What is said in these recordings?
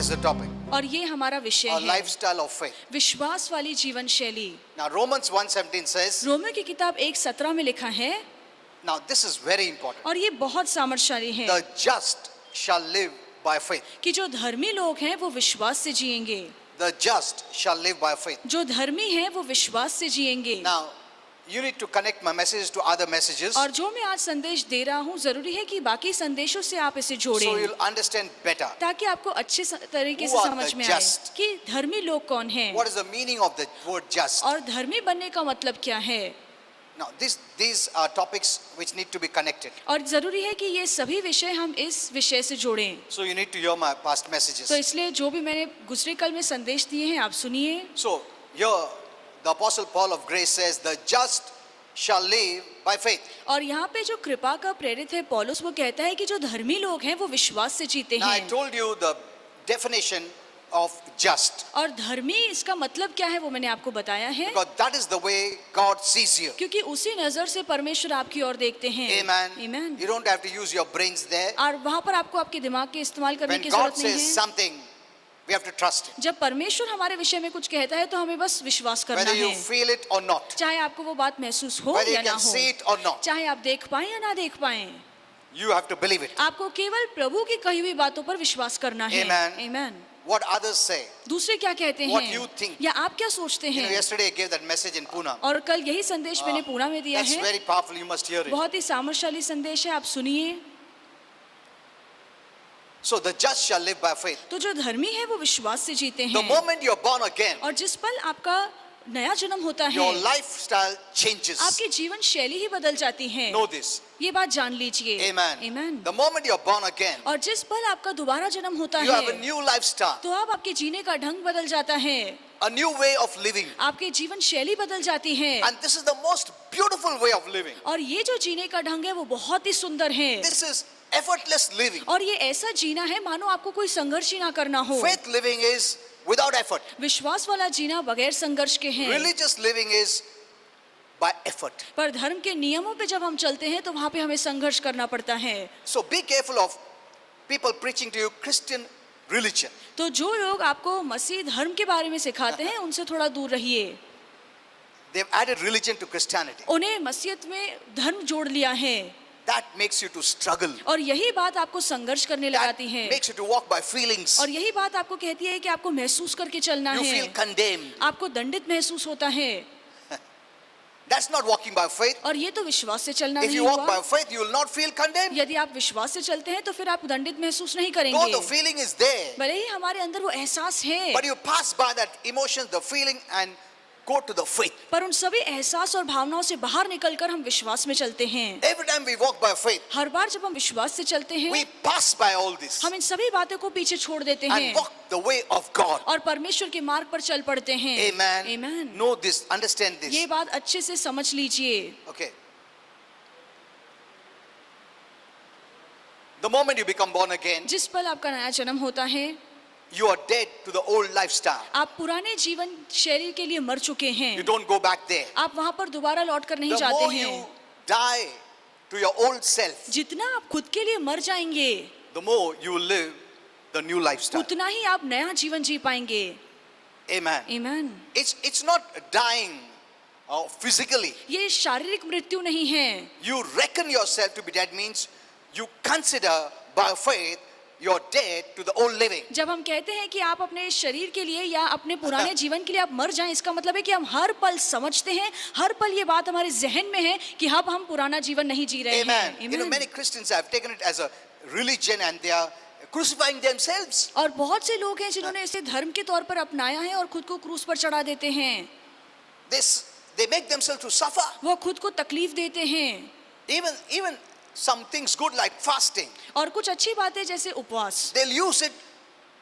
That's the topic. और ये हमारा विषय A है, lifestyle of faith. विश्वास वाली जीवन शैली। Now Romans 1:17 says, रोमियो की किताब 1:17 में लिखा है, now this is very important. और ये बहुत सामर्थ्यशाली है, The just shall live by faith. कि जो धर्मी लोग हैं वो विश्वास से जिएंगे। The just shall live by faith. जो धर्मी हैं वो विश्वास से जिएंगे। Now you need to connect my messages to other messages, और जो मैं आज संदेश दे रहा हूँ, जरूरी है कि बाकी संदेशों से आप इसे so जोड़ें, you'll understand better. ताकि आपको अच्छे तरीके Who से are समझ the में आए just? कि धर्मी लोग कौन हैं What is the meaning of the word just? और धर्मी बनने का मतलब क्या है। Now these are topics which need to be connected. और जरूरी है कि ये सभी विषय हम इस विषय से जोड़ें। So you need to hear my past messages. तो इसलिए जो भी मैंने गुजरे कल में संदेश दिए हैं आप सुनिए। So here the Apostle Paul of Grace says, the just shall live by faith. और यहाँ पे जो कृपा का प्रेरित है पौलुस, वो कहता है कि जो धर्मी लोग हैं वो विश्वास से जीते Now I हैं। told you the definition of just, और धर्मी इसका मतलब क्या है वो मैंने आपको बताया है, because that is the way God sees you. क्योंकि उसी नजर से परमेश्वर आपकी ओर देखते हैं। Amen. Amen. You don't have to use your brains there. और वहाँ पर आपको आपके दिमाग के इस्तेमाल करने When की God जरूरत नहीं says है। something, we have to trust Him. जब परमेश्वर हमारे विषय में कुछ कहता है तो हमें बस विश्वास करना Whether you है, feel it or not, चाहे आपको वो बात महसूस हो whether या you ना can हो, see it or not, चाहे आप देख पाएं या ना देख पाएं, you have to believe it. आपको केवल प्रभु की कही हुई बातों पर विश्वास करना है। Amen. Amen. What others say. दूसरे क्या कहते What हैं you think. या आप क्या सोचते You know, हैं। yesterday I gave that message in Pune. और कल यही संदेश मैंने पूना में दिया That's है, very powerful. You must hear it. बहुत ही सामर्थ्यशाली संदेश है, आप सुनिए। So the just shall live by faith. तो जो धर्मी है वो विश्वास से जीते The हैं, moment you're born again, और जिस पल आपका नया जन्म होता है your lifestyle changes. आपकी जीवन शैली ही बदल जाती है। Know this. ये बात जान लीजिए। Amen. Amen. The moment you're born again, और जिस पल आपका दोबारा जन्म होता you have a है new lifestyle, तो अब आपके जीने का ढंग बदल जाता है, a new way of living. आपके जीवन शैली बदल जाती है। And this is the most beautiful way of living. और ये जो जीने का ढंग है वो बहुत ही सुंदर है, This is effortless living. और ये ऐसा जीना है मानो आपको कोई संघर्ष ही ना करना हो। Faith living is without effort. विश्वास वाला जीना बगैर संघर्ष के है। Religious living is by effort. पर धर्म के नियमों पे जब हम चलते हैं तो वहाँ पे हमें संघर्ष करना पड़ता है। So be careful of people preaching to you Christian religion. तो जो लोग आपको मसीह धर्म के बारे में सिखाते हैं उनसे थोड़ा दूर रहिए। They've added religion to Christianity. उन्हें मसीहत में धर्म जोड़ लिया है, That makes you to struggle. और यही बात आपको संघर्ष करने That लगाती है, makes you to walk by feelings. और यही बात आपको कहती है कि आपको महसूस करके चलना You है, feel condemned. आपको दंडित महसूस होता है, That's not walking by faith. और ये तो विश्वास से चलना If नहीं you walk by हुआ। faith, you will not feel condemned. यदि आप विश्वास से चलते हैं तो फिर आप दंडित महसूस नहीं No, करेंगे। the feeling is there. भले ही हमारे अंदर वो एहसास है, But you pass by that emotion, the feeling, and go to the faith. पर उन सभी एहसास और भावनाओं से बाहर निकलकर हम विश्वास में चलते हैं। Every time we walk by faith, हर बार जब हम विश्वास से चलते हैं we pass by all this हम इन सभी बातों को पीछे छोड़ देते and हैं walk the way of God. और परमेश्वर के मार्ग पर चल पड़ते हैं। Amen. Amen. Know this, understand this. ये बात अच्छे से समझ लीजिए। Okay. The moment you become born again, जिस पल आपका नया जन्म होता है you are dead to the old lifestyle. आप पुराने जीवन शैली के लिए मर चुके हैं, You don't go back there. आप वहां पर दोबारा लौट कर नहीं The जाते more हैं। you die to your old self, जितना आप खुद के लिए मर जाएंगे the more you will live the new lifestyle. उतना ही आप नया जीवन जी पाएंगे। Amen. Amen. It's not dying physically. ये शारीरिक मृत्यु नहीं है। You reckon yourself to be dead means you consider by faith you're dead to the old living. जब हम कहते हैं कि आप अपने शरीर के लिए या अपने पुराने जीवन के लिए आप मर जाएं, इसका मतलब है कि हम हर पल समझते हैं, हर पल ये बात हमारे जहन में है कि अब हम पुराना जीवन नहीं जी रहे Amen. हैं। You know, many Christians have taken it as a religion and they are crucifying themselves. और बहुत से लोग हैं जिन्होंने इसे धर्म के तौर पर अपनाया है और खुद को क्रूस पर चढ़ा देते हैं। They make themselves to suffer. वो खुद को तकलीफ देते हैं। Even some things good like fasting, और कुछ अच्छी बातें जैसे उपवास, they'll use it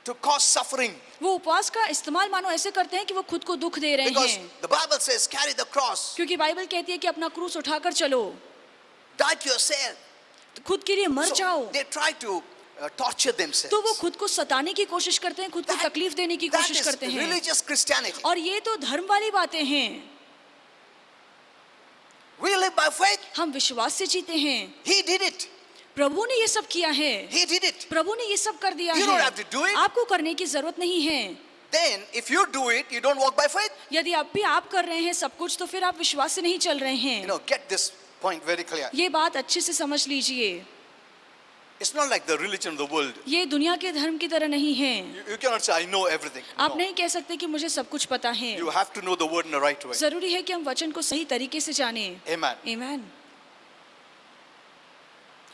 to cause suffering वो उपवास का इस्तेमाल मानो ऐसे करते हैं कि वो खुद को दुख दे रहे because हैं, the Bible says carry the cross, क्योंकि बाइबल कहती है कि अपना क्रूस उठाकर चलो, die to yourself. खुद के लिए मर So जाओ। they try to torture themselves. तो वो खुद को सताने की कोशिश करते हैं, खुद को तकलीफ देने की That कोशिश is करते हैं। religious Christianity. और ये तो धर्म वाली बातें हैं। We live by faith. हम विश्वास से जीते हैं। He did it. प्रभु ने ये सब किया है, He did it. प्रभु ने ये सब कर दिया You don't है, have to do it. आपको करने की जरूरत नहीं है। Then, if you do it, you don't walk by faith. यदि अब भी आप कर रहे हैं सब कुछ, तो फिर आप विश्वास से नहीं चल रहे हैं। You know, get this point very clear. ये बात अच्छे से समझ लीजिए, It's not like the religion of the world. ये दुनिया के धर्म की तरह नहीं है। You cannot say, I know everything. आप No. नहीं कह सकते कि मुझे सब कुछ पता है। You have to know the word in the right way. जरूरी है कि हम वचन को सही तरीके से जाने। Amen. आमीन।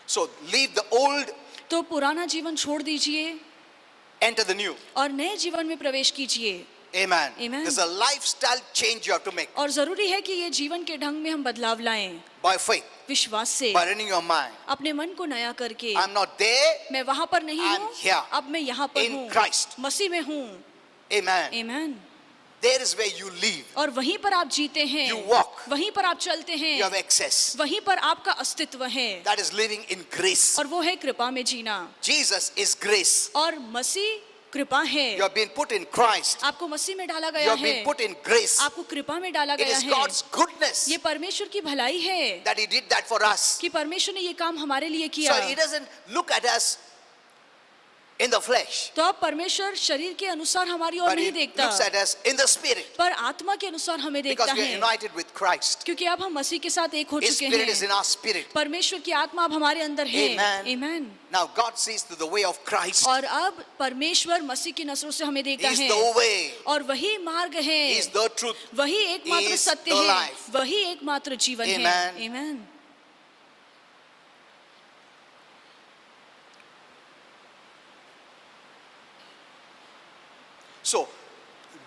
So, leave the old, तो पुराना जीवन छोड़ दीजिए enter the new. और नए जीवन में प्रवेश कीजिए। Amen. Amen. There's a lifestyle change you have to make और जरूरी है कि ये जीवन के ढंग में हम बदलाव लाएं, by faith, विश्वास से, by renewing your mind. अपने मन को नया करके। I'm not there. मैं वहां पर नहीं I'm हूँ, here. अब मैं यहाँ पर In हूँ, Christ. मसीह में हूँ। Amen. आमीन। There is where you live. और वहीं पर आप जीते हैं, You walk. वहीं पर आप चलते हैं, You have access. वहीं पर आपका अस्तित्व है, That is living in grace. और वो है कृपा में जीना। Jesus is grace. और मसीह कृपा है। You have been put in Christ. आपको मसीह में डाला You गया have है, been put in grace. आपको कृपा में डाला It गया is है। God's goodness ये परमेश्वर की भलाई है that He did that for us. कि परमेश्वर ने ये काम हमारे लिए किया। So He doesn't look at us in the flesh, तो अब परमेश्वर शरीर के अनुसार हमारी ओर but He नहीं देखता, looks at us in the Spirit पर आत्मा के अनुसार हमें देखता because we are है, united with Christ. क्योंकि अब हम मसीह के साथ एक हो His चुके Spirit is in हैं। our spirit. परमेश्वर की आत्मा अब हमारे अंदर है। Amen. आमीन। Now God sees through the way of Christ. और अब परमेश्वर मसीह की नजरों से हमें देखता He is है, the way. और वही मार्ग He है, is the truth. वही एकमात्र He is सत्य the है, life. वही एकमात्र जीवन है। Amen. आमीन। So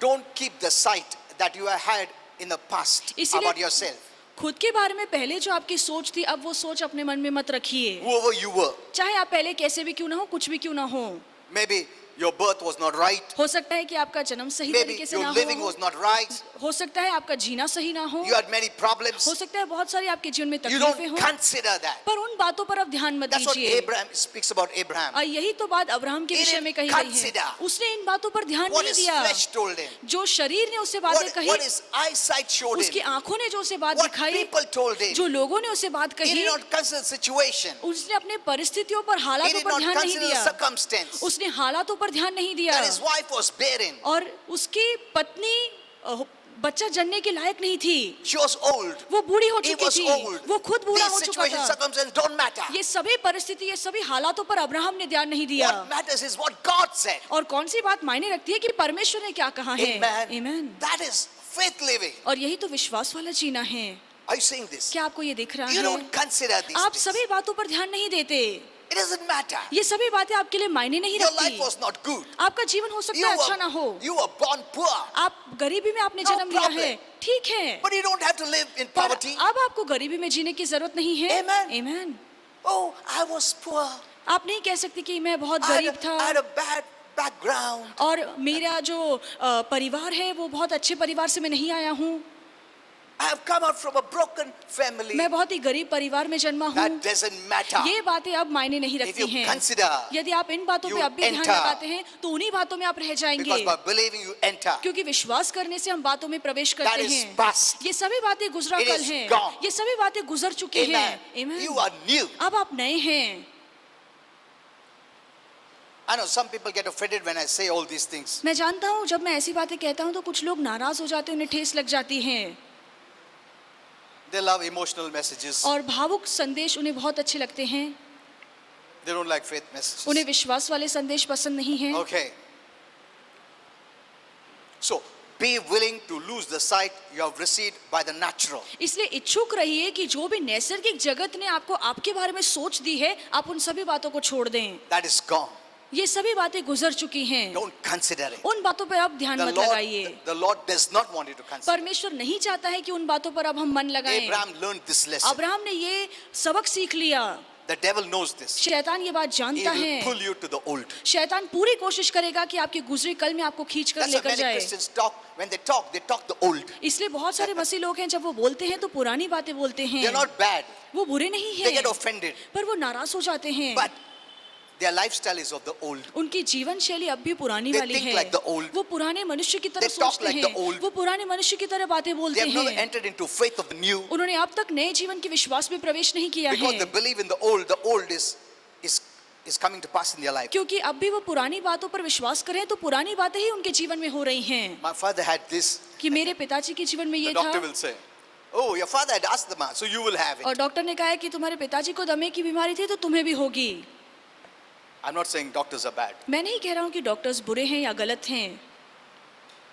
don't keep the sight that you have had in the past इसीलिए- about yourself. खुद के बारे में पहले जो आपकी सोच थी, अब वो सोच अपने मन में मत रखिए। Whoever you were. चाहे आप पहले कैसे भी क्यों ना हो, कुछ भी क्यों ना हो। Maybe your birth was not right. हो सकता है कि आपका जन्म सही Maybe तरीके से your ना living हो, was not right. हो सकता है आपका जीना सही ना हो, You had many problems. हो सकता है बहुत सारी आपके जीवन में You तकलीफें don't हो, consider that. पर उन बातों पर अब ध्यान मत That's what दीजिए। Abraham speaks about Abraham. और यही तो बात अब्राहम के He विषय didn't में कही गई है। consider उसने इन बातों पर ध्यान What नहीं his दिया। flesh told him. जो शरीर ने उसे बातें What कही, his eyesight showed उसकी him. आंखों ने जो उसे बात What दिखाई, people told him. जो लोगों ने उसे बात He कही, did not consider the situation. उसने अपने परिस्थितियों पर, He हालातों did पर not ध्यान नहीं consider the दिया। circumstance. उसने हालातों पर ध्यान नहीं दिया, That his wife was barren. और उसकी पत्नी बच्चा जनने के लायक नहीं थी। She was old. वो बूढ़ी हो He चुकी was थी, old. वो खुद बूढ़ा These हो चुका situations, था। circumstances don't matter. ये सभी परिस्थिति, ये सभी हालातों पर अब्राहम ने ध्यान नहीं दिया। What matters is what God said. और कौन सी बात मायने रखती है कि परमेश्वर ने क्या कहा है। Amen. आमीन। That is faith living. और यही तो विश्वास वाला जीना है। Are you seeing this? क्या आपको ये दिख रहा You है? don't consider these आप things. सभी बातों पर ध्यान नहीं देते। It doesn't matter. ये सभी बातें आपके लिए मायने नहीं Your life रखती। was not good. आपका जीवन हो सकता है अच्छा ना हो, You were born poor. आप गरीबी में आपने No जन्म लिया problem. है, ठीक है, But you don't have to live in पर poverty. अब आपको गरीबी में जीने की जरूरत नहीं है। Amen. आमीन। Oh, I was poor. आप नहीं कह सकते कि मैं बहुत I गरीब था, had a bad background. और मेरा जो परिवार है वो बहुत अच्छे परिवार से मैं नहीं आया हूँ, I have come out from a broken family. मैं बहुत ही गरीब परिवार में जन्मा हूँ। That doesn't matter. ये बातें अब मायने नहीं If रखती you हैं। consider, यदि आप इन बातों पे you अब भी ध्यान enter. लगाते हैं, तो उन्हीं बातों में आप रह जाएंगे, because by believing you enter. क्योंकि विश्वास करने से हम बातों में प्रवेश That करते is हैं। past. ये सभी बातें गुजरा It कल is हैं, gone. ये सभी बातें गुजर चुकी हैं। Amen. Amen. You are new. अब आप नए हैं। I know some people get offended when I say all these things. मैं जानता हूँ जब मैं ऐसी बातें कहता हूँ तो कुछ लोग नाराज हो जाते हैं, उन्हें ठेस लग जाती है, They love emotional messages. और भावुक संदेश उन्हें बहुत अच्छे लगते हैं। They don't like faith messages. उन्हें विश्वास वाले संदेश पसंद नहीं हैं। Okay. So, be willing to lose the sight you have received by the natural. इसलिए इच्छुक रहिए कि जो भी नैसर्गिक जगत ने आपको आपके बारे में सोच दी है, आप उन सभी बातों को छोड़ दें। That is gone. ये सभी बातें गुजर चुकी हैं, Don't consider it. उन बातों पर आप ध्यान मत लगाइए। The Lord does not want you to consider. परमेश्वर नहीं चाहता है कि उन बातों पर अब हम मन लगाएं। Abraham learned this lesson. Abraham ने ये सबक सीख लिया। The devil knows this. शैतान ये बात He जानता will है। pull you to the old. शैतान पूरी कोशिश करेगा कि आपकी गुजरी कल में आपको खींच कर That's why लेकर many जाए। Christians talk. When they talk the old. इसलिए बहुत सारे मसीह लोग हैं, जब वो बोलते हैं तो पुरानी बातें बोलते हैं। They're not bad. वो बुरे नहीं They हैं, get offended. पर वो नाराज हो जाते हैं। But Their lifestyle is of the old. उनकी जीवन शैली अब भी पुरानी They वाली think है। like the old. वो पुराने मनुष्य की तरह They talk सोचते like the हैं। old. वो पुराने मनुष्य की तरह बातें They बोलते have never हैं। entered into faith of the new उन्होंने अब तक नए जीवन के विश्वास में प्रवेश नहीं किया because है, they believe in the old. The old is coming to pass in their life. क्योंकि अब भी वो पुरानी बातों पर विश्वास करें तो पुरानी बातें ही उनके जीवन में हो रही हैं। My father had this. कि मेरे पिताजी के जीवन में The ये doctor था, will say, "Oh, your father had asthma, so you will have और it." डॉक्टर ने कहा है कि तुम्हारे पिताजी को दमे की बीमारी थी तो तुम्हें भी होगी। I'm not saying doctors are bad, मैं नहीं कह रहा हूँ कि डॉक्टर्स बुरे हैं या गलत हैं,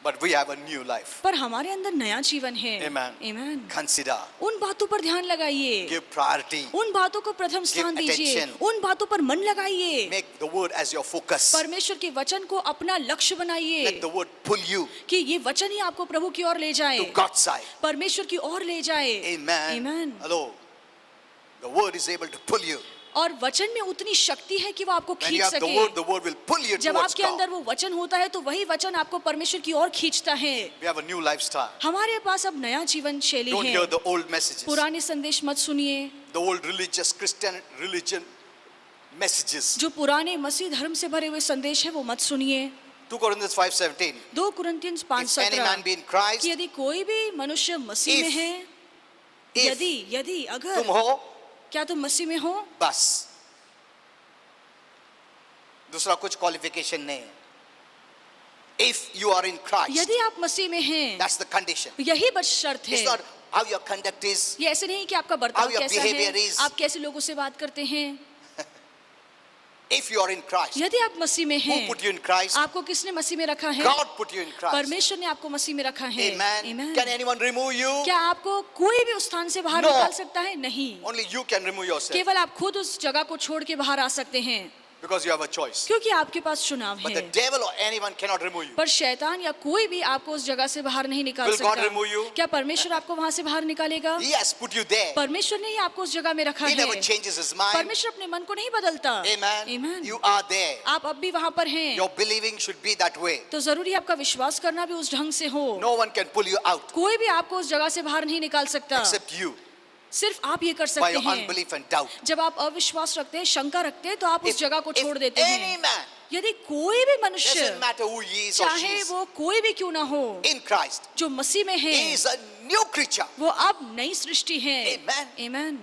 but we have a new life. पर हमारे अंदर नया जीवन है। Amen. Amen. Consider, उन बातों पर ध्यान लगाइए, give priority, उन बातों को प्रथम स्थान दीजिए, attention. उन बातों पर मन लगाइए। make the word as your focus. परमेश्वर के वचन को अपना लक्ष्य बनाइए Let the word pull you कि ये वचन ही आपको प्रभु की ओर ले जाए, to God's side. परमेश्वर की ओर ले जाए। Amen. Amen. Hello. The word is able to pull you. और वचन में उतनी शक्ति है कि वो आपको When you खींच have the सके। word will pull you जब towards आपके God. अंदर वो वचन होता है तो वही वचन आपको परमेश्वर की ओर खींचता है। We have a new lifestyle. हमारे पास अब नया जीवन शैली Don't है। hear the old messages. पुराने संदेश मत सुनिए, The old religious Christian religion messages. जो पुराने मसीह धर्म से भरे हुए संदेश है वो मत सुनिए। 2 Corinthians 5:17. 2 कुरिन्थियंस If any 5:17 man be in Christ, कि यदि कोई भी मनुष्य मसीह में If- है, if यदि अगर तुम हो, क्या तुम मसीह में हो, बस दूसरा कुछ क्वालिफिकेशन नहीं है. If you are in Christ, यदि आप मसीह में हैं, that's the condition. यही बस शर्त It's है। not how your conduct is. ये ऐसे नहीं कि आपका बर्ताव How your कैसा behavior है, is. आप कैसे लोगों से बात करते हैं। If you are in Christ, यदि आप मसीह में who हैं, put you in Christ? आपको किसने मसीह में रखा है? God put you in Christ. परमेश्वर ने आपको मसीह में रखा है। Amen. Amen. Can anyone remove you? क्या आपको कोई भी उस स्थान से बाहर No. निकाल सकता है? नहीं, Only you can remove yourself केवल आप खुद उस जगह को छोड़ के बाहर आ सकते हैं, because you have a choice. क्योंकि आपके पास चुनाव But the है। devil or anyone cannot remove you. पर शैतान या कोई भी आपको उस जगह से बाहर नहीं निकाल Will God सकता। remove you? क्या परमेश्वर आपको वहां से बाहर निकालेगा? He has put you there. परमेश्वर ने ही आपको उस जगह में रखा He है। never changes his mind. परमेश्वर अपने मन को नहीं बदलता। Amen. Amen. You are there. आप अब भी वहां पर हैं, Your believing should be that way. तो जरूरी है आपका विश्वास करना भी उस ढंग से हो। No one can pull you out कोई भी आपको उस जगह से बाहर नहीं निकाल सकता, except you सिर्फ आप ये कर by सकते your हैं। unbelief and doubt. जब आप अविश्वास रखते हैं, शंका रखते हैं, तो आप उस If, जगह को छोड़ देते if any हैं। man, यदि कोई भी मनुष्य, doesn't matter who he is or she चाहे is, वो कोई भी क्यों ना हो, in Christ, जो मसीह में he है, is a new creature. वो अब नई सृष्टि है। Amen. Amen.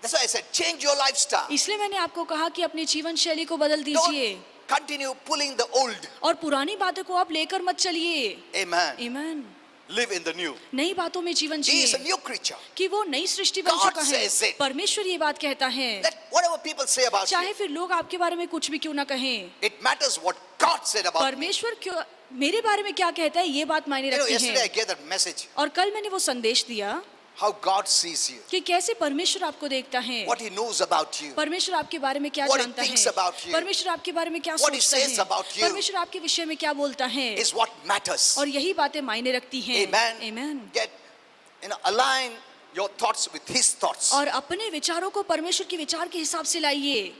That's why I said change your lifestyle. इसलिए मैंने आपको कहा कि अपनी जीवन शैली को बदल दीजिए Don't continue pulling the old. और पुरानी बातों को आप लेकर मत चलिए। Amen. Amen. Live in the new. नई बातों में जीवन He is a जिए new creature. कि वो नई सृष्टि बन God चुका है। says it. परमेश्वर ये बात कहता है, Let whatever people say about चाहे you, फिर लोग आपके बारे में कुछ भी क्यों ना कहें, it matters what God said about me. परमेश्वर क्यों मेरे बारे में क्या कहता है, ये बात मायने You know, रखती yesterday I है। gave that message. और कल मैंने वो संदेश दिया How God sees you. कि कैसे परमेश्वर आपको देखता है, What He knows about you. परमेश्वर आपके बारे में क्या What he जानता thinks है, about you. परमेश्वर आपके बारे में क्या What he सोचता says है, about you. परमेश्वर आपके विषय में क्या बोलता है, Is what matters. और यही बातें मायने रखती हैं। Amen. Amen. Get, align your thoughts with His thoughts. और अपने विचारों को परमेश्वर के विचार के हिसाब से लाइए।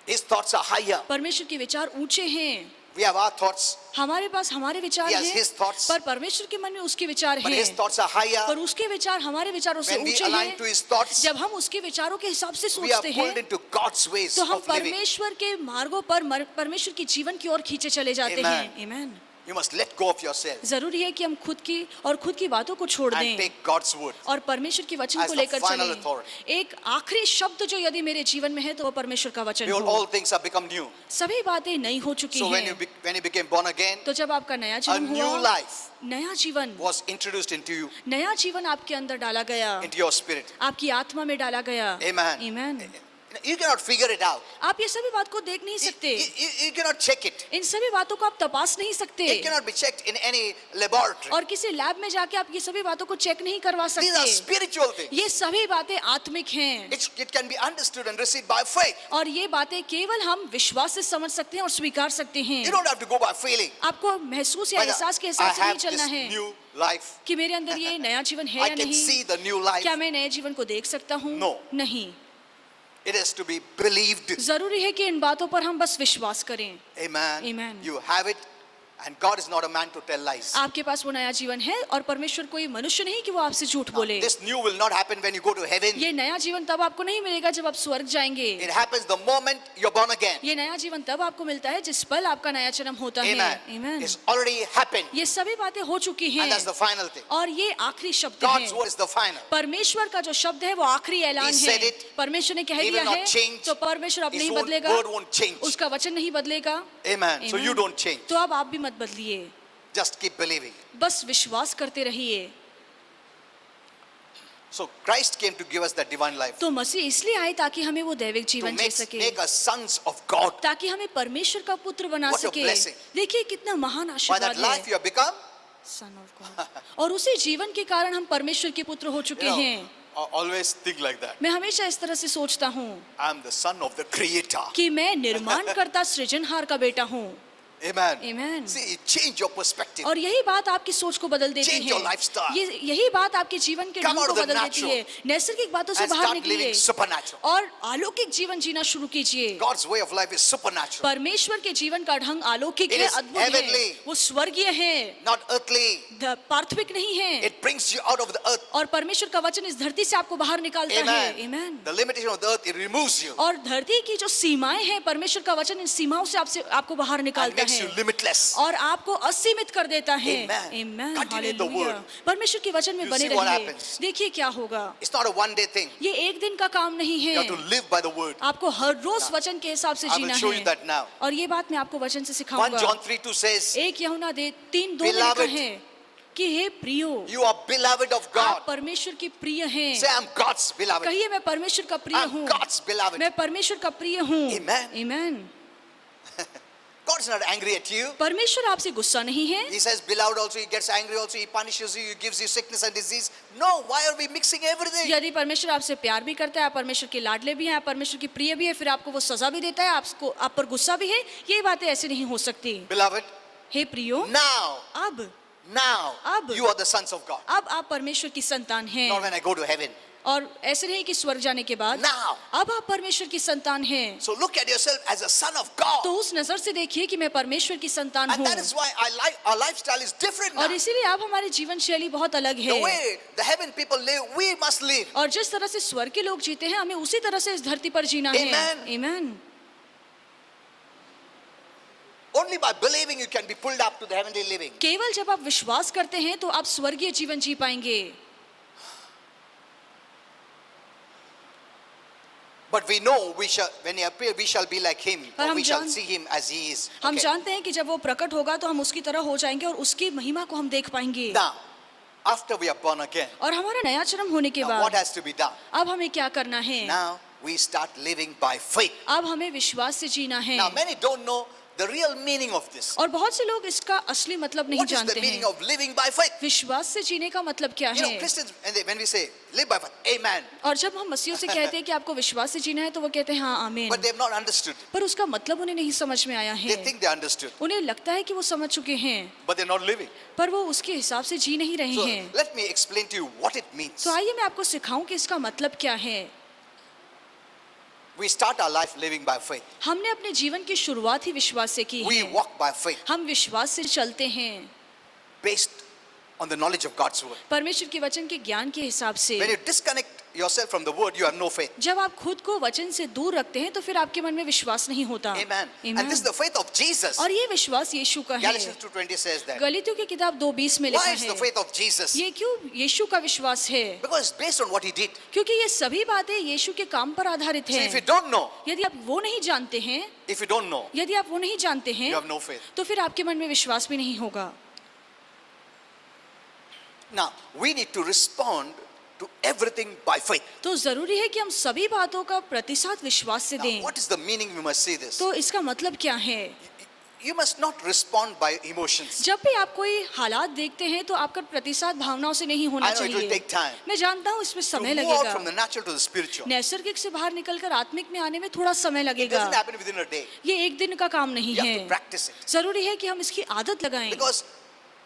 His thoughts are higher. परमेश्वर के विचार ऊंचे हैं। We have our thoughts, हमारे पास हमारे विचार He has हैं, his thoughts. पर परमेश्वर के मन में उसके विचार but His हैं, thoughts are higher. पर उसके विचार हमारे विचारों से When we ऊंचे align हैं। to His thoughts, जब हम उसके विचारों के हिसाब से we are सोचते pulled हैं, into God's ways तो हम of living. परमेश्वर के मार्गों पर परमेश्वर की जीवन की ओर खींचे चले जाते Amen. हैं। Amen. You must let go of yourself जरूरी है कि हम खुद की बातों को छोड़ and दें take God's word. और परमेश्वर के वचन as को the लेकर final चलें। authority. एक आखिरी शब्द जो यदि मेरे जीवन में है तो वो परमेश्वर का वचन Behold, हो। all things have become new. सभी बातें नई हो चुकी So when हैं। when you became born again, तो जब आपका नया a जीवन new हुआ, life नया जीवन was introduced into you, नया जीवन आपके अंदर डाला गया, into your spirit. आपकी आत्मा में डाला गया। Amen. Amen. You cannot figure it out. आप ये सभी बात को देख नहीं You, सकते, you cannot check it. इन सभी बातों को आप तपास नहीं सकते, It cannot be checked in any laboratory. और किसी लैब में जाके आप ये सभी बातों को चेक नहीं करवा These are सकते। spiritual things. ये सभी बातें आत्मिक हैं It can be understood and received by faith. और ये बातें केवल हम विश्वास से समझ सकते हैं और स्वीकार सकते हैं। You don't have to go by feeling. आपको महसूस या Whether एहसास के I हिसाब से नहीं have चलना this है new life. कि मेरे अंदर ये नया जीवन है I या can see नहीं, the new life. क्या मैं नए जीवन को देख सकता हूँ? No. नहीं। It has to be believed. जरूरी है कि इन बातों पर हम बस विश्वास करें। Amen. Amen. You have it And God is not a man to tell lies. आपके पास वो नया जीवन है और परमेश्वर कोई मनुष्य नहीं कि वो आपसे झूठ बोले। This new will not happen when you go to heaven. ये नया जीवन तब आपको नहीं मिलेगा जब आप स्वर्ग जाएंगे। It happens the moment you're born again. ये नया जीवन तब आपको मिलता है जिस पल आपका नया जन्म होता है। Amen. Amen. It's already happened. ये सभी बातें हो चुकी हैं And that's the final thing. और ये आखिरी शब्द God's है। word is the final. परमेश्वर का जो शब्द है वो आखिरी ऐलान He है। said it. परमेश्वर ने कह He दिया will not है change. तो परमेश्वर अब His नहीं own बदलेगा, word won't change. उसका वचन नहीं बदलेगा। Amen. So Amen. you don't change. तो अब आप भी मत बदलिए, Just keep believing. बस विश्वास करते रहिए। So Christ came to give us that divine life. तो मसीह इसलिए आए ताकि हमें वो दैविक To जीवन जी सके, make us sons of God. ताकि हमें परमेश्वर का पुत्र बना What a सके। blessing. देखिए कितना महान By आशीर्वाद that life है। you have become. Son of God। और उसी जीवन के कारण हम परमेश्वर के पुत्र हो चुके हैं। Always think like that. मैं हमेशा इस तरह से सोचता हूँ I'm the son of the Creator. कि मैं निर्माणकर्ता सृजनहार का बेटा हूँ। Amen. Amen. See, change your perspective. और यही बात आपकी सोच को बदल देती Change your है। lifestyle. यही बात आपके जीवन के Come ढंग out को of the बदल देती natural है। नैसर्गिक बातों से And बाहर start निकलिए living supernatural. और अलौकिक जीवन जीना शुरू कीजिए। God's way of life is supernatural, परमेश्वर के जीवन का ढंग अलौकिक It है, is अद्भुत है, heavenly. वो स्वर्गीय है, not earthly. पार्थिविक नहीं है। It brings you out of the earth. और परमेश्वर का वचन इस धरती से आपको बाहर निकालता है। Amen. Amen. The limitation of the earth, it removes you और धरती की जो सीमाएं हैं, परमेश्वर का वचन इन सीमाओं से आपको बाहर and निकालता makes you है limitless. और आपको असीमित कर देता है। Amen. Amen. Continue the Hallelujah. word. परमेश्वर के वचन में You बने see what रहिए। happens. देखिए क्या होगा। It's not a one-day thing. ये एक दिन का काम नहीं You है। have to live by the word. आपको हर रोज वचन के हिसाब से I will Jeena show you है। that now. और ये बात मैं आपको वचन से 1 सिखाऊंगा। John 3:2 says, 1 यूहन्ना 3:2 में लिखा Beloved, है कि हे प्रियो, you are beloved of God. आप परमेश्वर की प्रिय हैं। Say, I'm God's beloved. कहिए मैं परमेश्वर का प्रिय I'm हूँ। God's beloved. मैं परमेश्वर का प्रिय हूँ। Amen. Amen. God is not angry at you. परमेश्वर आपसे गुस्सा नहीं है। He says, beloved also, he gets angry also, he punishes you, he gives you sickness and disease. No, why are we mixing everything? यदि परमेश्वर आपसे प्यार भी करता है, आप परमेश्वर के लाडले भी हैं, आप परमेश्वर की प्रिय भी है, फिर आपको वो सजा भी देता है, आप पर गुस्सा भी है, ये बातें ऐसे नहीं हो सकती। Beloved, हे प्रियो, now, अब you are the sons of God. अब आप परमेश्वर की संतान हैं। Not when I go to heaven. और ऐसे नहीं कि स्वर्ग जाने के बाद, Now. अब आप परमेश्वर की संतान हैं। So look at yourself as a son of God. तो उस नजर से देखिए कि मैं परमेश्वर की संतान And हूँ। that is why our lifestyle is different now. और इसीलिए अब हमारी जीवन शैली बहुत अलग The है। way the heaven people live, we must live. और जिस तरह से स्वर्ग के लोग जीते हैं, हमें उसी तरह से इस धरती पर जीना है। Amen. Amen. Only by believing you can be pulled up to the heavenly living. केवल जब आप विश्वास करते हैं तो आप स्वर्गीय जीवन जी पाएंगे। But we know when he appears, we shall be like him, पर or हम we shall जान- see him as he is. हम Okay. जानते हैं कि जब वो प्रकट होगा तो हम उसकी तरह हो जाएंगे और उसकी महिमा को हम देख पाएंगे। Now, after we are born again, और हमारा नया जन्म होने के now what बाद has to be done? अब हमें क्या करना है? Now we start living by faith. अब हमें विश्वास से जीना है। Now many don't know the real meaning of this. और बहुत से लोग इसका असली मतलब नहीं What is जानते the meaning हैं। of living by faith? विश्वास से जीने का मतलब क्या You know, है? Christians, when we say live by faith, amen. और जब हम मसीह से कहते हैं कि आपको विश्वास से जीना है तो वो कहते हैं हाँ आमीन। But they have not understood. पर उसका मतलब उन्हें नहीं समझ में आया They है। think they understood, उन्हें लगता है कि वो समझ चुके हैं, but they're not living. पर वो उसके हिसाब से जी नहीं रहे So हैं। let me explain to you what it means. तो आइए मैं आपको सिखाऊं कि इसका मतलब क्या है। We start our life living by faith. हमने अपने जीवन की शुरुआत ही विश्वास से की We है। walk by faith हम विश्वास से चलते हैं based on the knowledge of God's word. परमेश्वर के वचन के ज्ञान के हिसाब से। When you disconnect yourself from the word, you have no faith. जब आप खुद को वचन से दूर रखते हैं तो फिर आपके मन में विश्वास नहीं होता। Amen. Amen. And this is the faith of Jesus. और ये विश्वास यीशु का है। Galatians 2:20 says that. गलीतियों की किताब 2:20 में लिखा Why is the है। faith of Jesus? ये क्यों यीशु का विश्वास है? Because it's based on what he did. क्योंकि ये सभी बातें यीशु के काम पर आधारित So if you है। don't know, यदि आप वो नहीं जानते हैं, if you don't know, यदि आप वो नहीं जानते you हैं, have no faith. तो फिर आपके मन में विश्वास भी नहीं होगा। Now, we need to respond to everything by faith. तो जरूरी है कि हम सभी बातों का प्रतिसाद विश्वास से Now, दें। what is the meaning? We must see this. तो इसका मतलब क्या है? You must not respond by emotions. जब भी आप कोई हालात देखते हैं तो आपका प्रतिसाद भावनाओं से नहीं होना I know it will चाहिए। take time. मैं जानता हूँ इसमें To समय move out लगेगा। from the natural to the spiritual. It नैसर्गिक से बाहर निकलकर आत्मिक में आने में थोड़ा समय लगेगा। doesn't happen within a day. ये एक दिन का काम नहीं You है। have to practice it. जरूरी है कि हम इसकी आदत लगाएं। Because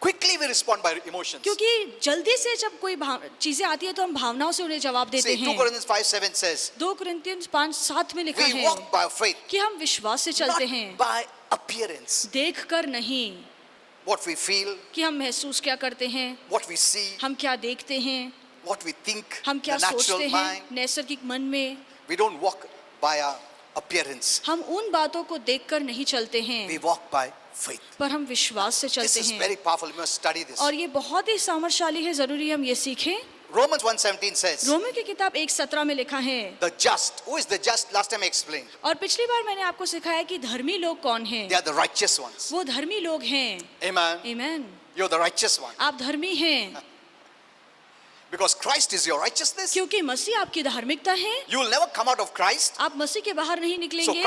quickly we respond by emotions. क्योंकि जल्दी से जब कोई चीजें आती है तो हम भावनाओं से उन्हें जवाब देते See, 2 हैं। Corinthians 5:7 says, 2 कुरिन्थियन 5:7 में लिखा we है walk by faith, कि हम विश्वास से चलते हैं, not by appearance. देख कर नहीं। what we feel, कि हम महसूस क्या करते हैं, what we see, हम क्या देखते हैं, what we think, हम क्या the natural सोचते हैं mind. नैसर्गिक मन में। We don't walk by our appearance. हम उन बातों को देखकर नहीं चलते We हैं, walk by faith. पर हम विश्वास से This चलते is हैं। very powerful. We must study this. और ये बहुत ही सामर्थशाली है, जरूरी हम ये सीखें। Romans 1:17 says, रोमियो की किताब 1:17 में लिखा है, the just. Who is the just? Last time I explained. और पिछली बार मैंने आपको सिखाया कि धर्मी लोग कौन हैं। They are the righteous ones. वो धर्मी लोग हैं। Amen. आमीन। You're the righteous one. आप धर्मी हैं Because Christ is your righteousness. क्योंकि मसीह आपकी धार्मिकता है। You will never come out of Christ. आप मसीह के बाहर नहीं So निकलेंगे।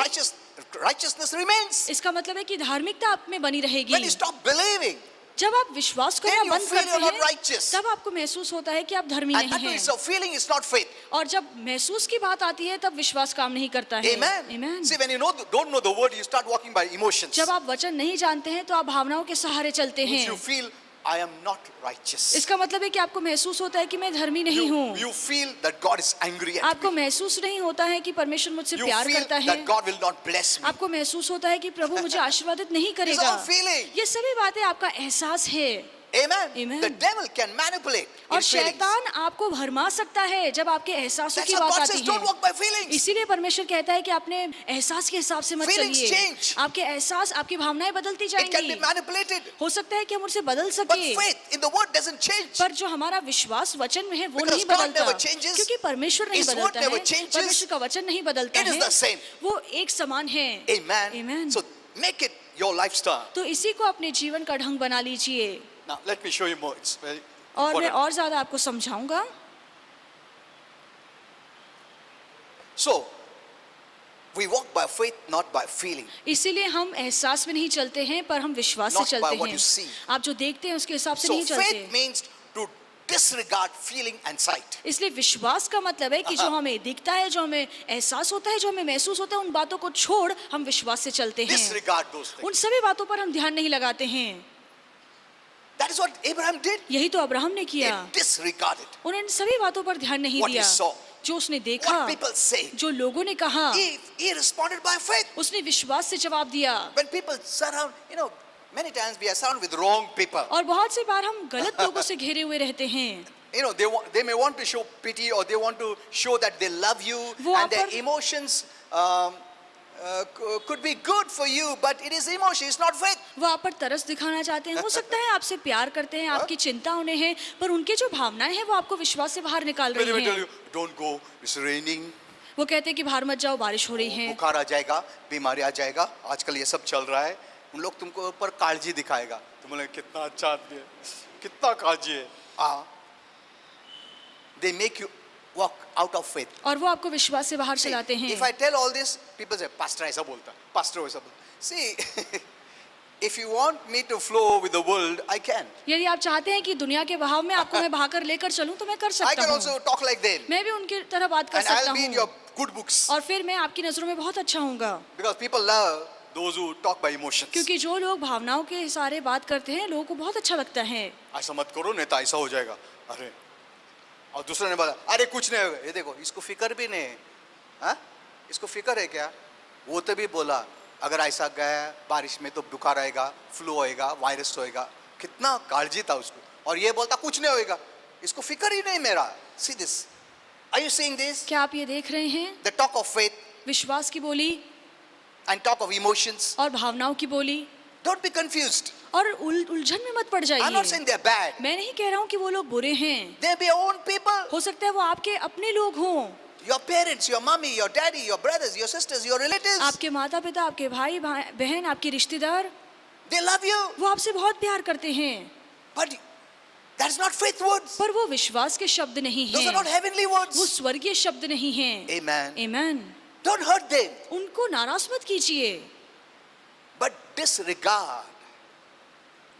righteousness remains. इसका मतलब है कि धार्मिकता आप में बनी रहेगी। When you stop believing, जब आप विश्वास करना then you बंद feel करते you're not हैं, righteous. तब आपको महसूस होता है कि आप धर्मी and that नहीं is हैं। a feeling, it's not faith. और जब महसूस की बात आती है, तब विश्वास काम नहीं करता है। Amen. आमीन। See, when you don't know the word, you start walking by emotions. जब आप वचन नहीं जानते हैं, तो आप भावनाओं के सहारे चलते Means हैं। you feel, I am not righteous. इसका मतलब है कि आपको महसूस होता है कि मैं धर्मी नहीं हूँ। You feel that God is angry at आपको me. महसूस नहीं होता है कि परमेश्वर मुझसे You प्यार feel करता है। that God will not bless me. आपको महसूस होता है कि प्रभु मुझे आशीर्वादित नहीं These करेगा। are feeling. ये सभी बातें आपका एहसास है। Amen. Amen. The devil can manipulate और in feelings. शैतान आपको भरमा सकता है जब आपके एहसासों That's की why बात God आती says, don't है। walk by feelings. इसीलिए परमेश्वर कहता है कि आपने एहसास के हिसाब से मत Feelings चलिए। change. आपके एहसास, आपकी भावनाएं बदलती It can be जाएंगी। manipulated. हो सकता है कि हम उसे बदल But सके, faith in the word doesn't change. पर जो हमारा विश्वास वचन में है वो Because नहीं God बदलता, never changes. क्योंकि परमेश्वर नहीं His word बदलता never है। changes. परमेश्वर का वचन नहीं बदलता It is है, the same. वो एक समान है। Amen. Amen. So make it your lifestyle. तो इसी को अपने जीवन का ढंग बना लीजिए। Now let me show you more. It's very और मैं important. और ज्यादा आपको समझाऊंगा। So we walk by faith, not by feeling. इसीलिए हम एहसास में नहीं चलते हैं, पर हम विश्वास से Not by चलते what हैं। you see. आप जो देखते हैं उसके हिसाब से So नहीं चलते। faith means to disregard feeling and sight. इसलिए विश्वास का मतलब है कि जो हमें दिखता है, जो हमें एहसास होता है, जो हमें महसूस होता है, उन बातों को छोड़ हम विश्वास से चलते हैं। Disregard those उन things. सभी बातों पर हम ध्यान नहीं लगाते हैं। That is what Abraham did. यही तो अब्राहम ने He किया। disregarded उन्होंने इन सभी बातों पर ध्यान नहीं what he दिया। saw, जो उसने देखा, what people say. जो लोगों ने कहा, He responded by faith. उसने विश्वास से जवाब दिया। When people surround, many times we are surrounded with wrong people. और बहुत सी बार हम गलत लोगों से घिरे हुए रहते हैं। They may want to show pity or they want to show that they love you वो and their आप पर- emotions could be good for you, but it is emotion, it's not faith. वो आप पर तरस दिखाना चाहते हैं, हो सकता है आपसे प्यार करते हैं, आपकी चिंता उन्हें है, पर उनकी जो भावनाएं हैं वो आपको विश्वास से बाहर निकाल When they रही tell हैं। you, don't go, it's raining, वो कहते हैं कि बाहर मत जाओ, बारिश हो रही है। बुखार आ जाएगा, बीमारी आ जाएगा, आजकल ये सब चल रहा है, उन लोग तुमको ऊपर काळजी दिखाएगा, तुम बोले कितना अच्छा आदमी है, कितना काळजी है। They make you walk out of faith. और वो आपको विश्वास से बाहर See, चलाते हैं। if I tell all this, people say, Pastor ऐसा बोलता, Pastor वैसा बोलता. See, if you want me to flow with the world, I can. यदि आप चाहते हैं कि दुनिया के बहाव में आपको मैं बहाकर लेकर चलूं, तो मैं कर I सकता can हूँ। also talk like them. मैं भी उनकी तरह बात कर And सकता I'll be in your हूँ, good books. और फिर मैं आपकी नजरों में बहुत अच्छा हूँगा। Because people love those who talk by emotions. क्योंकि जो लोग भावनाओं के इशारे बात करते हैं, लोगों को बहुत अच्छा लगता है। ऐसा मत करो नहीं तो ऐसा हो जाएगा। अरे, और दूसरे ने बोला, अरे कुछ नहीं होगा, ये देखो इसको फिक्र भी नहीं है, हाँ? इसको फिक्र है क्या? वो तो भी बोला, अगर ऐसा गया बारिश में तो बुखार आएगा, फ्लू होएगा, वायरस होएगा, कितना काळजी था उसको, और ये बोलता कुछ नहीं होएगा, इसको फिक्र ही नहीं मेरा। See this? Are you seeing this? क्या आप ये देख रहे हैं? The talk of faith विश्वास की बोली and talk of emotions. और भावनाओं की बोली, Don't be confused. और उलझन में मत पड़ I'm not saying जाइए। they're bad. मैं नहीं कह रहा हूँ कि वो लोग बुरे हैं। They're your own people. हो सकता है वो आपके अपने लोग हों, Your parents, your mommy, your daddy, your brothers, your sisters, your relatives. आपके माता पिता, आपके भाई बहन, आपके रिश्तेदार, They love you. वो आपसे बहुत प्यार करते हैं, But that's not faith words. पर वो विश्वास के शब्द नहीं Those are not हैं, heavenly वो words. स्वर्गीय शब्द नहीं हैं। Amen. आमीन। Don't hurt them. उनको नाराज मत कीजिए, But disregard.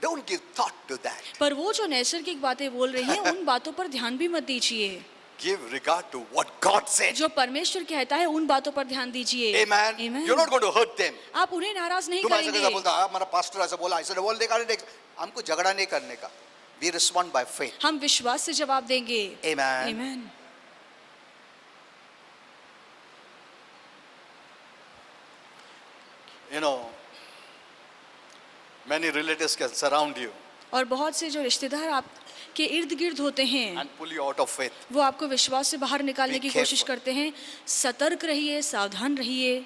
Don't give thought to that. पर वो जो नैसर्गिक बातें बोल रही हैं, उन बातों पर ध्यान भी मत दीजिए। Give regard to what God said. जो परमेश्वर कहता है, उन बातों पर ध्यान दीजिए। Amen. आमीन। You're not going to hurt them. आप उन्हें नाराज नहीं तुम ऐसे कैसा करेंगे। बोलता, हमारा पास्टर ऐसा बोला, ऐसा बोल देगा, हमको झगड़ा नहीं करने का. We respond by faith. हम विश्वास से जवाब देंगे। Amen. आमीन। Many relatives can surround you और बहुत से जो रिश्तेदार आपके इर्द गिर्द होते हैं and pull you out of faith. वो आपको विश्वास से बाहर निकालने Be की कोशिश careful. करते हैं। सतर्क रहिए, सावधान रहिए।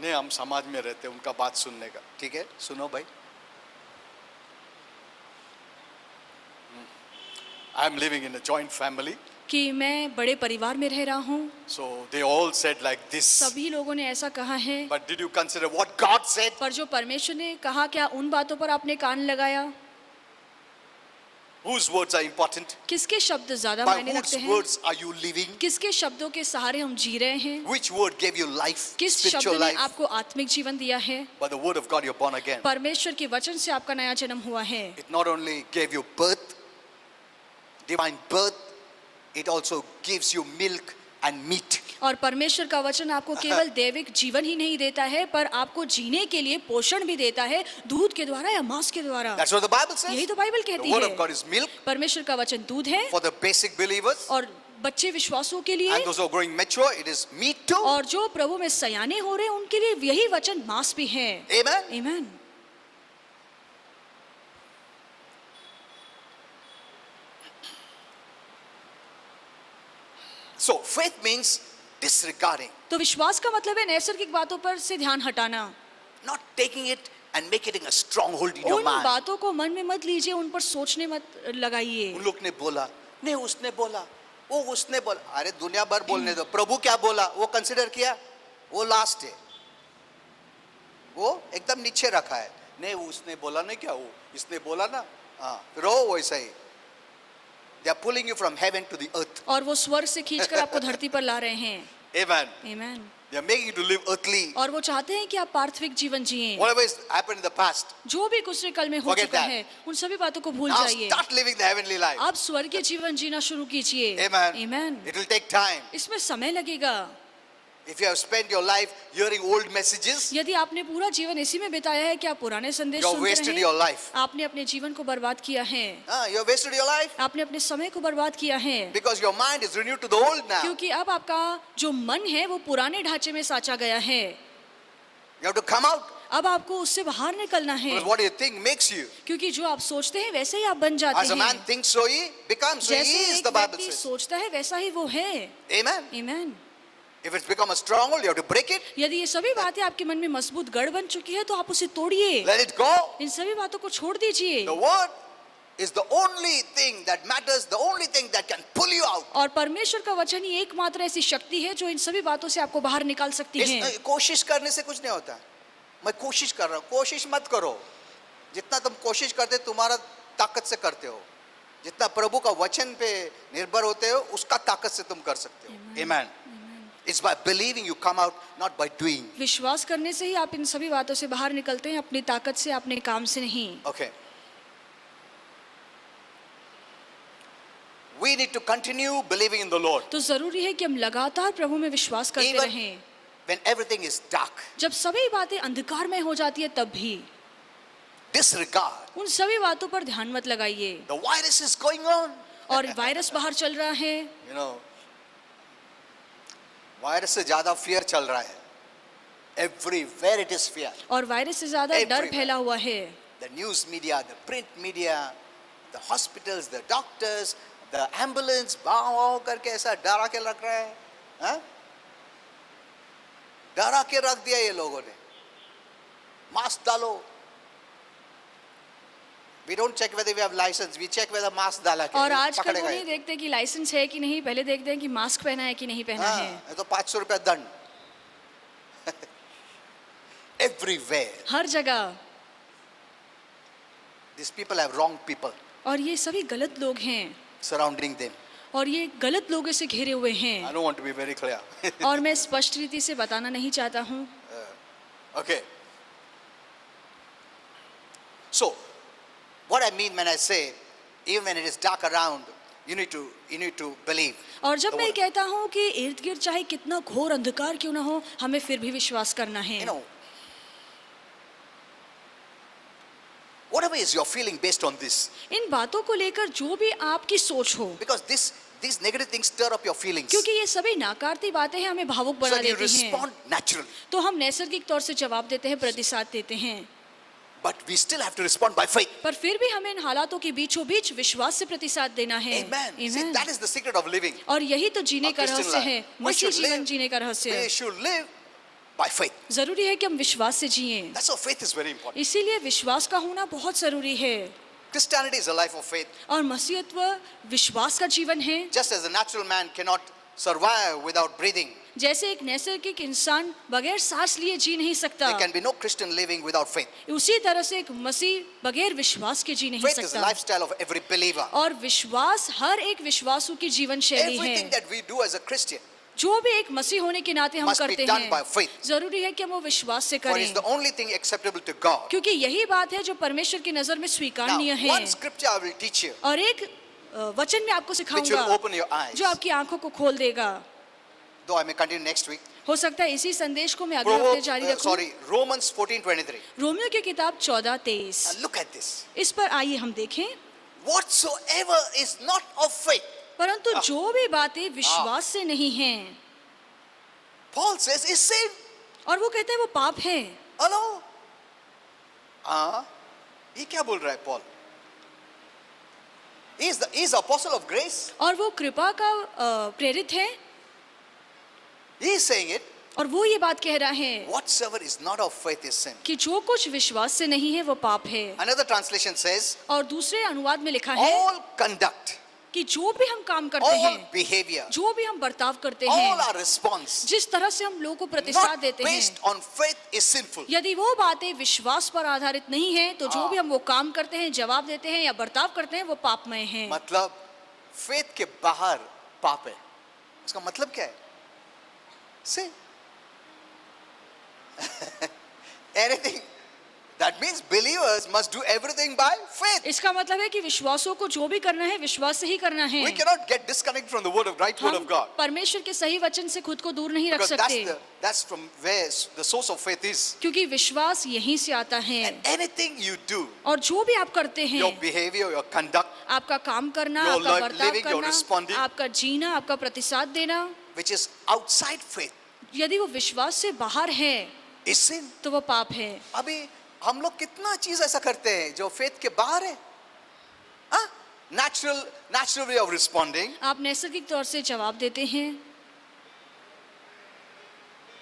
नहीं, हम समाज में रहते हैं उनका बात सुनने का, ठीक है, सुनो भाई। I am living in a joint family, कि मैं बड़े परिवार में रह रहा हूँ। so they all said like this. सभी लोगों ने ऐसा कहा है, But did you consider what God said? पर जो परमेश्वर ने कहा, क्या उन बातों पर आपने कान लगाया? Whose words are important? किसके शब्द ज्यादा By मायने रखते whose हैं? words are you living? किसके शब्दों के सहारे हम जी रहे हैं? Which word gave you life, किस शब्द spiritual ने life? आपको आत्मिक जीवन दिया है? By the word of God you're born again. परमेश्वर के वचन से आपका नया जन्म हुआ है। It not only gave you birth, divine birth, it also gives you milk and meat. और परमेश्वर का वचन आपको केवल दैविक जीवन ही नहीं देता है, पर आपको जीने के लिए पोषण भी देता है, दूध के द्वारा या मांस के द्वारा। That's what the Bible says. यही तो बाइबल The कहती word है। of God is milk परमेश्वर का वचन दूध है, for the basic believers, और बच्चे विश्वासों के लिए, and those who are growing mature, it is meat too. और जो प्रभु में सयाने हो रहे हैं उनके लिए यही वचन मांस भी है। Amen. आमीन। So faith means disregarding, तो विश्वास का मतलब है नैसर्गिक बातों पर से ध्यान हटाना। not taking it and making it a stronghold in your उन mind. बातों को मन में मत लीजिए, उन पर सोचने मत लगाइए। उन लोग ने बोला, नहीं उसने बोला, वो उसने बोला, अरे दुनिया भर बोलने दो, प्रभु क्या बोला वो कंसिडर किया, वो लास्ट है, वो एकदम नीचे रखा है। नहीं उसने बोला नहीं, क्या वो इसने बोला ना, हाँ फिर वो वैसा ही। They are pulling you from heaven to the earth. और वो स्वर्ग से खींचकर आपको धरती पर ला रहे हैं। Amen. आमीन। They are making you to live earthly. और वो चाहते हैं कि आप पार्थिव जीवन जिएं। Whatever has happened in the past, जो भी कुछ कल में हो Forget चुका that. है, उन सभी बातों को भूल now जाइए। start living the heavenly life. आप स्वर्गीय जीवन जीना शुरू कीजिए। Amen. आमीन। It will take time. इसमें समय लगेगा। If you have spent your life hearing old messages, यदि आपने पूरा जीवन इसी में बिताया है कि आप पुराने संदेश you have सुनते wasted रहे, your life. आपने अपने जीवन को बर्बाद किया है। You have wasted your life आपने अपने समय को बर्बाद किया है, because your mind is renewed to the old now. क्योंकि अब आपका जो मन है वो पुराने ढांचे में साचा गया है। You have to come out अब आपको उससे बाहर निकलना है, because what you think makes you. क्योंकि जो आप सोचते हैं वैसे ही आप बन जाते As a man हैं। thinks, so he becomes. So he जैसे is, एक the Bible व्यक्ति says. सोचता है वैसा ही वो है। Amen. आमीन। If it's become a stronghold, you have to break it. यदि ये सभी बातें आपके मन में मजबूत गढ़ बन चुकी है तो आप उसे तोड़िए। Let it go. इन सभी बातों को छोड़ दीजिए। The word is the only thing that matters, the only thing that can pull you out. और परमेश्वर का वचन ही एकमात्र ऐसी शक्ति है जो इन सभी बातों से आपको बाहर निकाल सकती है। कोशिश करने से कुछ नहीं होता। मैं कोशिश कर रहा हूँ, कोशिश मत करो। जितना तुम कोशिश करते तुम्हारा ताकत से करते हो, जितना प्रभु का वचन पे निर्भर होते हो उसका ताकत से तुम कर सकते हो। Amen. It's by believing you come out, not by doing. विश्वास करने से ही आप इन सभी बातों से बाहर निकलते हैं, अपनी ताकत से, अपने काम से नहीं। Okay. We need to continue believing in the Lord. तो जरूरी है कि हम लगातार प्रभु में विश्वास करते Even रहें। when everything is dark, जब सभी बातें अंधकार में हो जाती है तब भी disregard. उन सभी बातों पर ध्यान मत लगाइए। The virus is going on. और वायरस बाहर चल रहा है, You know, वायरस से ज्यादा fear चल रहा है. Everywhere it is fear. और वायरस से ज्यादा डर Everywhere. फैला हुआ है। The news media, the print media, the hospitals, the doctors, the ambulance, बाव करके ऐसा डरा के रख रहा है, हाँ? डरा के रख दिया ये लोगों ने। मास्क डालो। We don't check whether we have license. We check whether mask डाला क्या। और आजकल पकड़े वो गए। नहीं देखते कि लाइसेंस है कि नहीं, पहले देखते हैं कि मास्क पहना है कि नहीं पहना है। हाँ, ये तो 500 रुपया दंड। Everywhere, हर जगह। these people have wrong people और ये सभी गलत लोग हैं, surrounding them. और ये गलत लोगों से घिरे हुए I हैं। don't want to be very clear. और मैं स्पष्ट रीति से बताना नहीं चाहता हूँ। Okay. So, what I mean when I say, even when it is dark around, you need to believe. और जब the मैं word. कहता हूँ कि इर्द गिर्द चाहे कितना घोर अंधकार क्यों ना हो, हमें फिर भी विश्वास करना है। You know, whatever is your feeling based on this, इन बातों को लेकर जो भी आपकी सोच हो, because this these negative things stir up your feelings. क्योंकि ये सभी नाकारती बातें हैं हमें भावुक So बना you देती हैं, respond naturally. तो हम नैसर्गिक तौर से जवाब देते हैं, प्रतिसाद देते हैं। But we still have to respond by faith. पर फिर भी हमें इन हालातों के बीचों बीच विश्वास से प्रतिसाद देना है। Amen. See, Amen। that is the secret of living. और यही तो जीने a का Christian रहस्य life. है, We मसीह should जीवन live- जीने का रहस्य We है। should live by faith. जरूरी है कि हम विश्वास से जिएं। That's why faith is very important. इसीलिए विश्वास का होना बहुत जरूरी है। Christianity is a life of faith. और मसीहत्व विश्वास का जीवन है। Just as a natural man cannot survive without breathing, जैसे एक नैसर्गिक इंसान बगैर सांस लिए जी नहीं सकता, there can be no Christian living without faith. उसी तरह से एक मसीह बगैर विश्वास के जी नहीं Faith is the सकता। lifestyle of every believer. और विश्वास हर एक विश्वासु की जीवन शैली Everything है। that we do as a Christian, जो भी एक मसीह होने के नाते हम must be करते done by हैं, faith. जरूरी है कि हम वो विश्वास से for it's करें, the only thing acceptable to God. क्योंकि यही बात है जो परमेश्वर की नजर में Now, स्वीकारनीय है। one scripture I will teach you, और एक वचन में आपको which will सिखाऊंगा open your eyes. जो आपकी आंखों को खोल देगा। Though I may continue next week. हो सकता है इसी संदेश को मैं अगले हफ्ते जारी रखूं। Romans 14:23. रोमियो की किताब 14:23, Now look at this. इस पर आइए हम देखें। Whatsoever is not of faith, परंतु जो भी बातें विश्वास से नहीं हैं, Paul says, is sin. और वो कहते हैं वो पाप है। Hello? ये क्या बोल रहा है Paul? He is the apostle of grace. और वो कृपा का प्रेरित है, He is saying it. और वो ये बात कह रहा है Whatsoever is not of faith is sin. कि जो कुछ विश्वास से नहीं है वो पाप है। Another translation says, और दूसरे अनुवाद में लिखा है all conduct, कि जो भी हम काम करते all हैं, behavior, जो भी हम बर्ताव करते all हैं, our response, जिस तरह से हम लोगों को प्रतिसाद not देते based हैं, on faith is sinful. यदि वो बातें विश्वास पर आधारित नहीं है तो जो भी हम वो काम करते हैं, जवाब देते हैं या बर्ताव करते हैं वो पापमय है। मतलब faith के बाहर पाप है। उसका मतलब क्या है? Sin. Anything. That means believers must do everything by faith. इसका मतलब है कि विश्वासों को जो भी करना है विश्वास से ही करना है। We cannot get disconnected from the right word हम of God. परमेश्वर के सही वचन से खुद को दूर नहीं रख Because सकते, that's from where the source of faith is. क्योंकि विश्वास यहीं से आता है। And anything you do, और जो भी आप करते हैं, your behavior, your conduct, आपका काम करना, your आपका बर्ताव living, your करना, responding, आपका जीना, आपका प्रतिसाद देना, which is outside faith, यदि वो विश्वास से बाहर है is sin. तो वो पाप है। अभी हम लोग कितना चीज ऐसा करते हैं जो फेथ के बाहर है। Natural way of responding. आप नैसर्गिक तौर से जवाब देते हैं,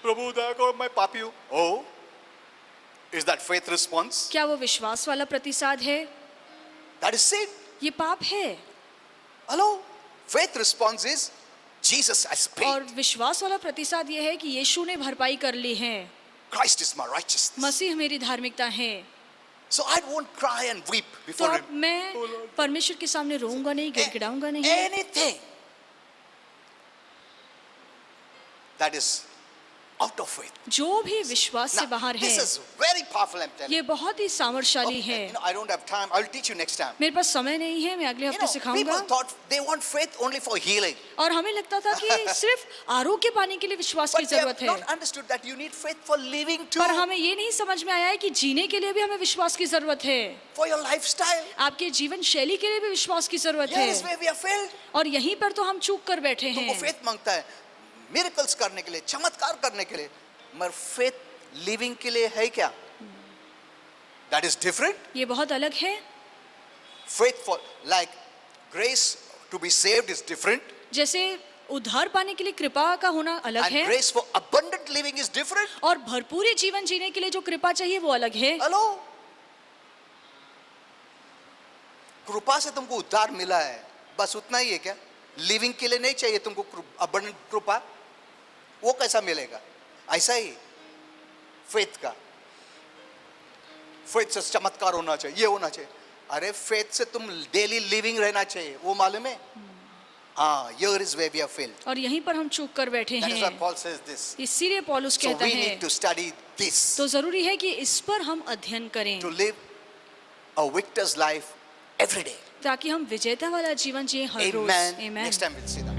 प्रभु दया करो मैं पापी हूँ। Oh, is that faith response? क्या वो विश्वास वाला प्रतिसाद है? That is sin. ये पाप है। Hello? Faith response is Jesus has और paid. विश्वास वाला प्रतिसाद ये है कि यीशु ने भरपाई कर ली है, Christ is my righteousness. मसीह मेरी धार्मिकता है। So I won't cry and weep तो before अब him. मैं परमेश्वर के सामने रोऊंगा नहीं, गिड़गिड़ाऊंगा नहीं। Anything that is out of faith. जो भी विश्वास से Now, बाहर है, this is very powerful, I'm telling you. ये बहुत ही सामर्थशाली है। I don't have time. I'll teach you next time. मेरे पास समय नहीं है, मैं अगले हफ्ते People सिखाऊंगा। thought they want faith only for healing. और हमें लगता था कि सिर्फ आरोग्य पाने के लिए विश्वास की But they जरूरत have है, not understood that you need faith for living too. पर हमें ये नहीं समझ में आया है कि जीने के लिए भी हमें विश्वास की जरूरत है, For your lifestyle. आपके जीवन शैली के लिए भी विश्वास की जरूरत Here है। is where we are failed. और यहीं पर तो हम चूक कर बैठे तुमको हैं। faith मांगता है miracles करने के लिए, चमत्कार करने के लिए, मगर faith living के लिए है क्या? That is different. ये बहुत अलग है। Faith for like grace to be saved is different, जैसे उद्धार पाने के लिए कृपा का होना अलग and है, grace for abundant living is different. और भरपूरी जीवन जीने के लिए जो कृपा चाहिए वो अलग है। हेलो, कृपा से तुमको उद्धार मिला है, बस उतना ही है क्या? लिविंग के लिए नहीं चाहिए तुमको अबंडेंट कृपा? वो कैसा मिलेगा? ऐसा ही फेथ का, फेथ से चमत्कार होना चाहिए, ये होना चाहिए। अरे फेथ से तुम डेली लिविंग रहना चाहिए, वो मालूम है? हाँ, here is where we have failed. और यहीं पर हम चूक कर बैठे That is why हैं। Paul says this. इसीलिए पौलुस So कहता we है need to study this तो जरूरी है कि इस पर हम अध्ययन करें, to live a victor's life every day. ताकि हम विजेता वाला जीवन जिए हर रोज। Amen. Amen। Next time we'll see that.